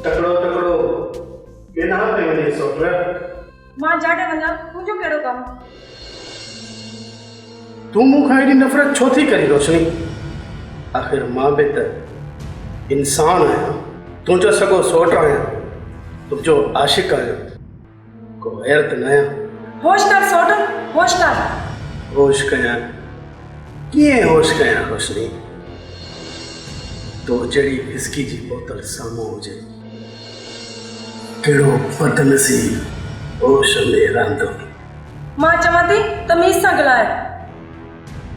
तकड़ो तकड़ो के ना पे वने सोटर मां जाडे वञा मुंहिंजो कहिड़ो कमु तू मूंखां एॾी नफ़रत छो थी करी रोशनी आख़िर मां बि त इंसान आहियां तुंहिंजो सॻो सोट आहियां तुंहिंजो आशिक़ आहियां को गैरत न आहियां होश कर सोट होश कर होश कयां कीअं होश कयां रोशनी तो जहिड़ी विस्की जी बोतल साम्हूं हुजे कहिड़ो बदनसीब होश में रहंदो मां चवां थी तमीज़ सां ॻाल्हाए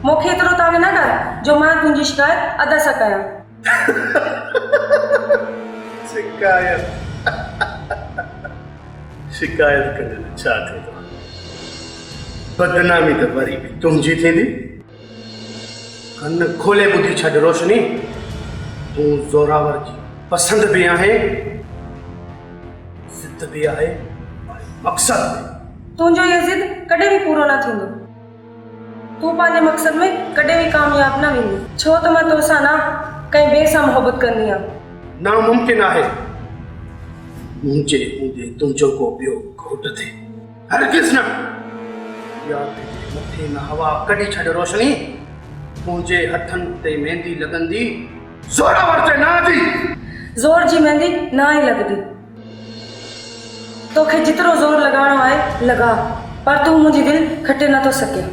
मूंखे एतिरो तंग न कर जो मां तुंहिंजी शिकायत अदा सां कयां शिकायत करण छा थिए थो बदनामी त वरी बि तुंहिंजी थींदी कन खोले ॿुधी छॾ रोशनी तूं ज़ोरावर जी पसंदि बि आहे ज़िद बि आहे मक़सद बि तुंहिंजो इहो ज़िद कॾहिं बि पूरो न थींदो तूं पंहिंजे मक़सद में कॾहिं बि कामयाब न वेंदी छो त मां तोसां न कंहिं ॿिए सां मोहबत कंदी आहियां नामुमकिन आहे मुंहिंजे हूंदे तुंहिंजो को ॿियो घोट थिए हरगिज़ न या तुंहिंजे मथे न हवा कढी छॾ रोशनी मुंहिंजे हथनि ते मेहंदी लॻंदी ज़ोरावर ते न दी ज़ोर जी मेहंदी न ई लॻंदी तोखे जेतिरो ज़ोर लॻाइणो आहे लॻा पर तूं मुंहिंजी दिलि खटे नथो सघे